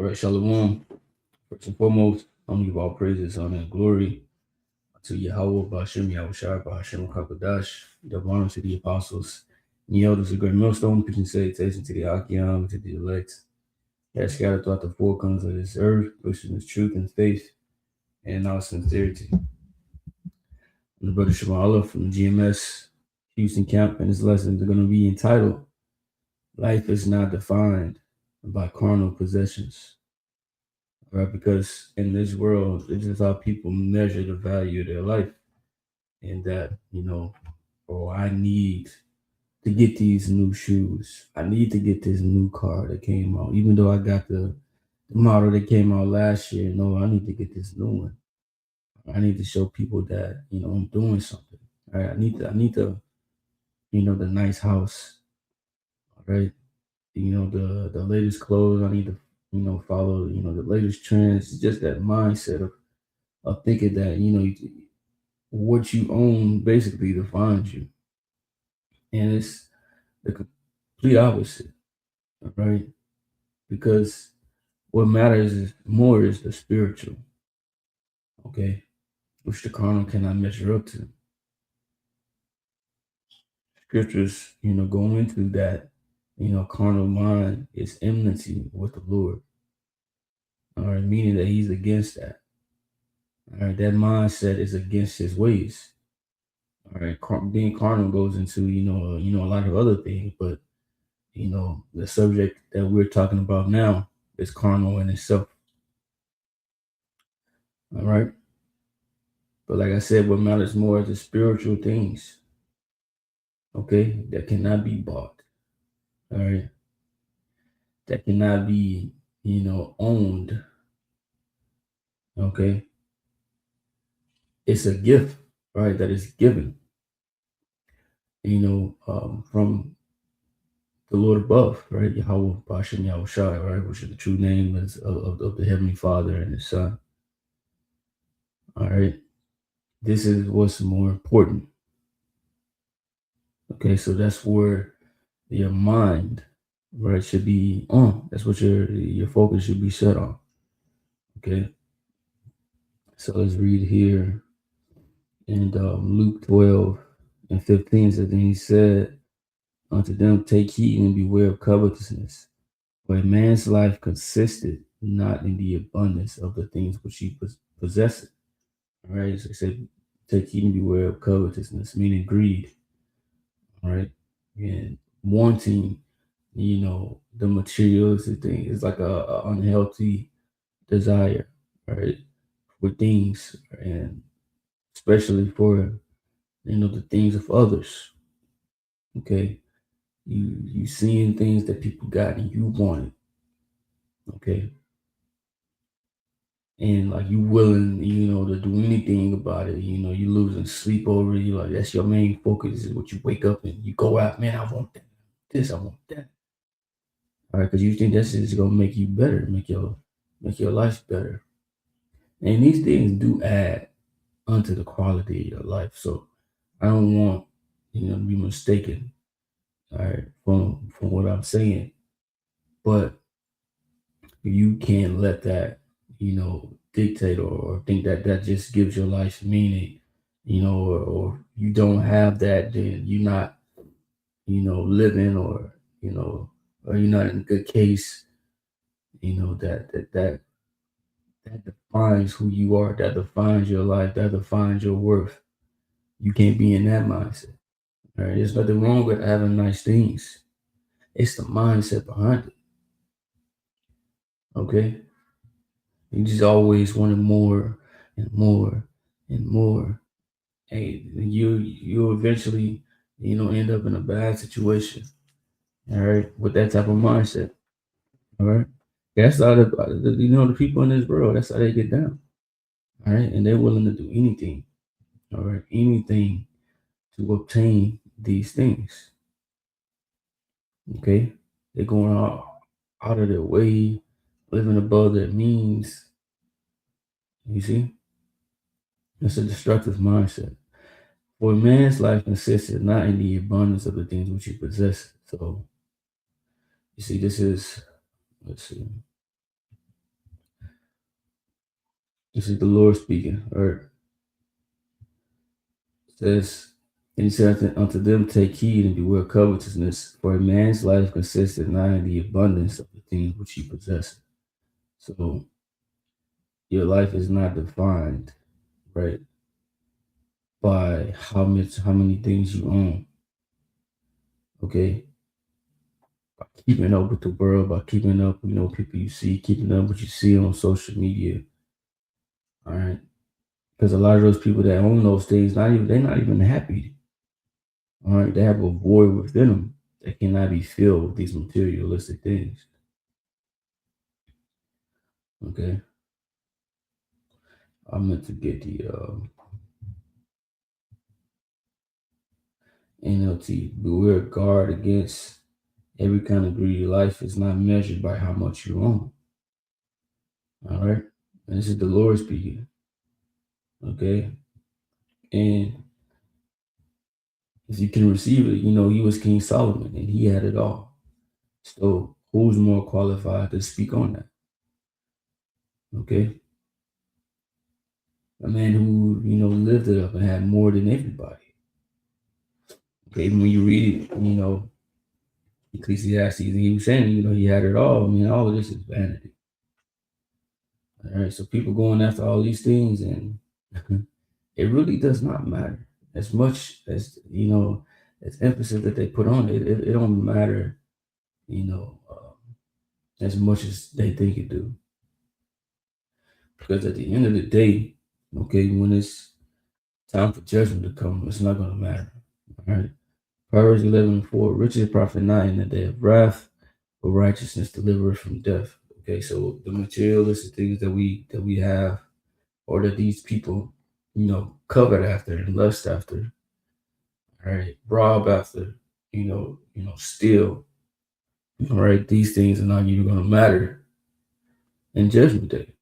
All right, Shalom. First and foremost, I'm gonna give all praises, honor, and glory to Yahweh, Ba'ashem, Yahushua, Ba'ashem, Kakadash, double honor to the apostles, and the elders of great millstone, preaching salutation to the Akim, to the elect, that are scattered throughout the four corners of this earth, pushing this truth and faith and our sincerity. I'm the brother Shema Allah from the GMS Houston camp, and this lesson is going to be entitled, Life is Not Defined by Carnal Possessions. Right, because in this world, this is how people measure the value of their life, and that I need to get these new shoes. I need to get this new car that came out, even though I got the model that came out last year. No, I need to get this new one. I need to show people that I'm doing something. All right, I need the nice house. All right, the latest clothes. I need to follow the latest trends. It's just that mindset of thinking that what you own basically defines you, and it's the complete opposite. All right, because what matters is the spiritual. Okay, which the carnal cannot measure up to. Scriptures, go into that. Carnal mind is enmity with the Lord. All right, meaning that he's against that. All right, that mindset is against his ways. All right, being carnal goes into a lot of other things, but the subject that we're talking about now is carnal in itself. All right, but like I said, what matters more is the spiritual things. Okay, that cannot be bought. All right, that cannot be owned. Okay, it's a gift, right? That is given. From the Lord above, right? Yahweh, Ba'ashem, Yahushua, right? Which is the true name of the Heavenly Father and His Son. All right. This is what's more important. Okay, so that's where your mind, right, should be on. That's what your focus should be set on. Okay. So let's read here in Luke 12:15. So then he said unto them, take heed and beware of covetousness. For a man's life consisted not in the abundance of the things which he possessed. All right, so he said, take heed and beware of covetousness, meaning greed. All right, and wanting, the materialistic thing is like a unhealthy desire, right, for things, and especially for the things of others. Okay, you seeing things that people got and you want it. Okay, and like you willing, to do anything about it. You losing sleep over it. You like that's your main focus is what you wake up and you go out, man, I want that. This, I want that. All right, because you think this is gonna make you better, make your life better. And these things do add onto the quality of your life. So I don't want to be mistaken, all right, from what I'm saying. But you can't let that, dictate or think that just gives your life meaning, or you don't have that, then you're not, living, or or you're not in a good case, that defines who you are, that defines your life, that defines your worth. You can't be in that mindset. All right, there's nothing wrong with having nice things. It's the mindset behind it. Okay, you just always wanted more and more and more. Hey, you eventually end up in a bad situation. All right, with that type of mindset. All right, that's how the people in this world. That's how they get down. All right, and they're willing to do anything. All right, anything to obtain these things. Okay, they're going out of their way, living above their means. You see, it's a destructive mindset. For a man's life consists not in the abundance of the things which he possesses. So, you see, this is, let's see. This is the Lord speaking. All right. It says, and he said unto them, take heed and beware covetousness, for a man's life consisteth not in the abundance of the things which he possesses. So your life is not defined, right, by how many things you own. Okay. By keeping up with the world, by keeping up, people you see, keeping up what you see on social media. All right. Because a lot of those people that own those things, they're not even happy. All right. They have a void within them that cannot be filled with these materialistic things. Okay. I meant to get the NLT. Beware guard against every kind of greedy. Life is not measured by how much you own. All right. And this is the Lord speaking. Okay. And if you can receive it, he was King Solomon and he had it all. So who's more qualified to speak on that? Okay. A man who, lived it up and had more than everybody. Okay. When you read it, Ecclesiastes, he was saying, he had it all. I mean, all of this is vanity. All right. So people going after all these things and it really does not matter as much as, as emphasis that they put on it. It don't matter, as much as they think it do. Because at the end of the day, okay, when it's time for judgment to come, it's not going to matter. All right. Proverbs 11:4, riches profit not in the day of wrath, but righteousness delivereth from death. Okay, so the materialistic things that we have, or that these people, covet after and lust after, all right, rob after, steal. All right, these things are not even going to matter in judgment day.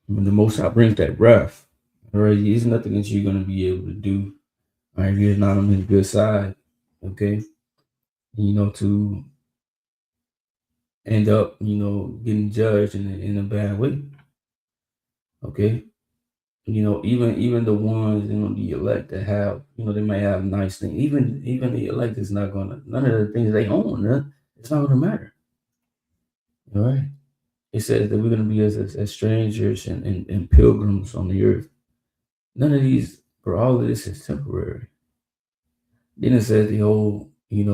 When the Most High brings that wrath, all right, there's nothing that you're going to be able to do. All right, if you're not on his good side, okay, to end up, getting judged in a bad way. Okay. Even the ones, the elect that have, they may have nice things. Even the elect is not gonna, none of the things they own, it's not gonna matter. All right. It says that we're gonna be as strangers and pilgrims on the earth. None of these, for all of this is temporary. Then it says the whole, it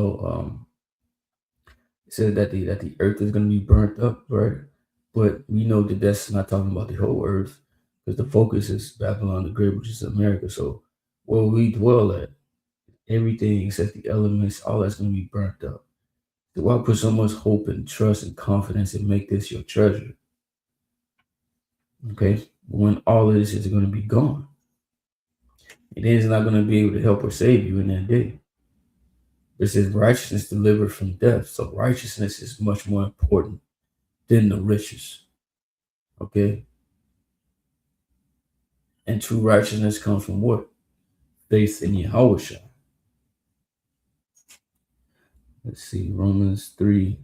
says that the earth is gonna be burnt up, right? But we know that that's not talking about the whole earth, because the focus is Babylon the Great, which is America. So where we dwell at, everything except the elements, all that's going to be burnt up. So why put so much hope and trust and confidence and make this your treasure? Okay, when all of this is going to be gone, and then it's not going to be able to help or save you in that day. It says righteousness delivered from death. So righteousness is much more important than the riches. Okay, and true righteousness comes from what? Faith in Yahweh. Let's see, Romans 3.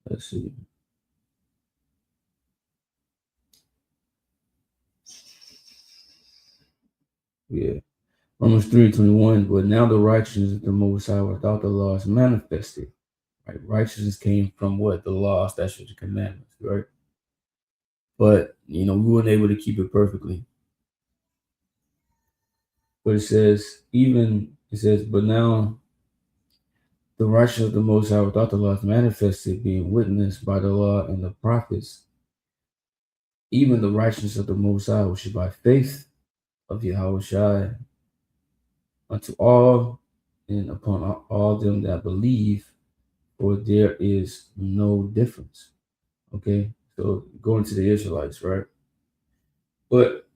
Let's see. Yeah. Romans 3:21. But now the righteousness of the Most High without the law is manifested. Right? Righteousness came from what? The law, statutes, and commandments, right? But we weren't able to keep it perfectly. But it says, but now the righteousness of the Most High without the law is manifested, being witnessed by the law and the prophets, even the righteousness of the Most High, which is by faith of Yahweh Shai, unto all and upon all them that believe, for there is no difference. Okay, so going to the Israelites, right? But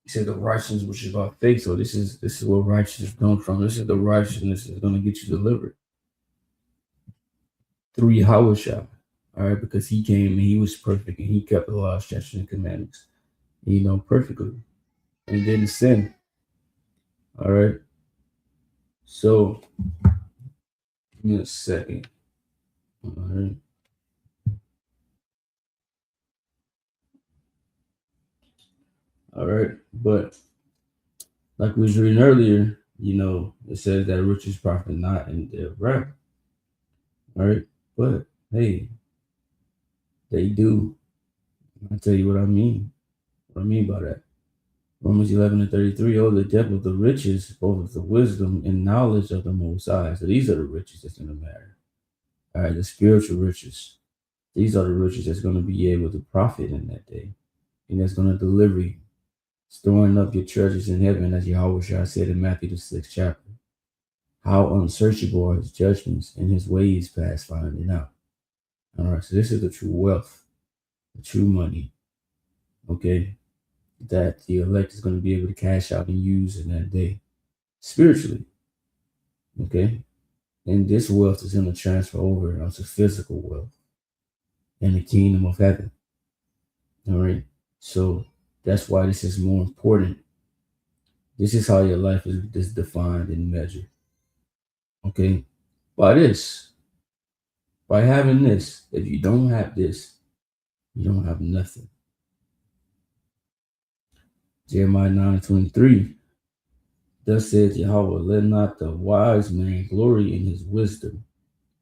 he said the righteousness which is by faith. So this is where righteousness comes from. This is the righteousness that's going to get you delivered through Yahweh Shai. All right, because he came and he was perfect and he kept the law, statutes, and commandments, perfectly, and didn't sin. All right, so me a second. All right. All right. But like we was reading earlier, it says that riches profit not in their right. All right. But hey, they do. I'll tell you what I mean. What I mean by that. Romans 11:33. Oh, the depth of the riches, both of the wisdom and knowledge of the Most High. So these are the riches that's going to matter. All right. The spiritual riches. These are the riches that's going to be able to profit in that day. And that's going to deliver you. Storing up your treasures in heaven, as Yahweh said in Matthew the 6th chapter. How unsearchable are his judgments and his ways past finding out. All right, so this is the true wealth, the true money, okay, that the elect is going to be able to cash out and use in that day, spiritually, okay? And this wealth is going to transfer over onto physical wealth in the kingdom of heaven, all right? So that's why this is more important. This is how your life is defined and measured, okay? By this, by having this, if you don't have this, you don't have nothing. Jeremiah 9:23. Thus says Yahweh, let not the wise man glory in his wisdom,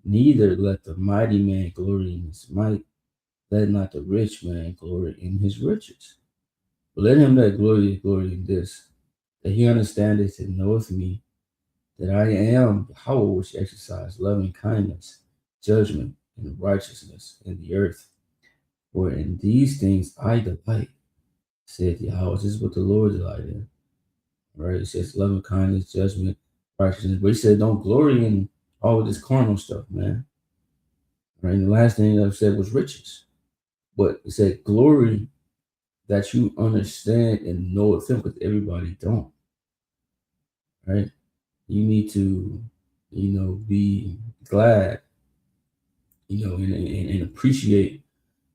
neither let the mighty man glory in his might, let not the rich man glory in his riches. But let him that glory in this, that he understandeth and knoweth me, that I am Yahweh which exercise loving kindness, judgment, and righteousness in the earth. For in these things I delight, said Yahweh. This is what the Lord delighted in. Right? It says loving kindness, judgment, righteousness. But he said don't glory in all of this carnal stuff, man. Right? And the last thing I said was riches. But it said glory that you understand and know of him, because everybody don't. Right? You need to, be glad, and appreciate,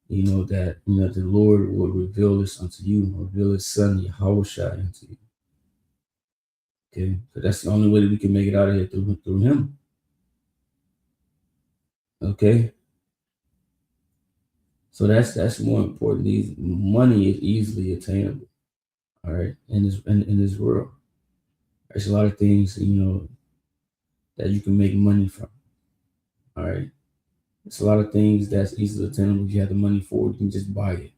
that, the Lord will reveal this unto you, reveal his son, Yahweh unto you. Okay, so that's the only way that we can make it out of here through him. Okay, so that's more important. These money is easily attainable. All right, in this world, there's a lot of things that you can make money from. All right, there's a lot of things that's easily attainable. If you have the money for it, you can just buy it.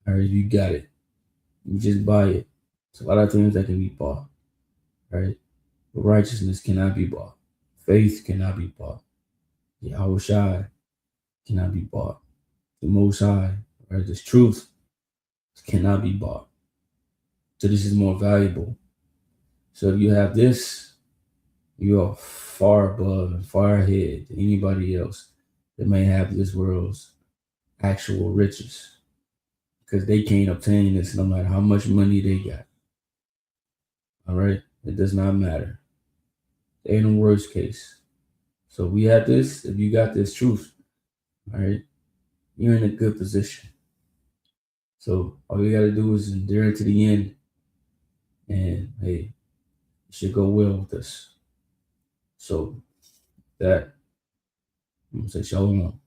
All right, you got it. You just buy it. It's a lot of things that can be bought. All right, but righteousness cannot be bought. Faith cannot be bought. Yahweh Shai cannot be bought. The Most High, right? This truth cannot be bought. So this is more valuable. So if you have this, you are far above and far ahead than anybody else that may have this world's actual riches, because they can't obtain this no matter how much money they got. All right, it does not matter. They in the worst case. So we have this. If you got this truth, all right, you're in a good position. So all you got to do is endure to the end, and hey, it should go well with us. So that I'm gonna say shalom.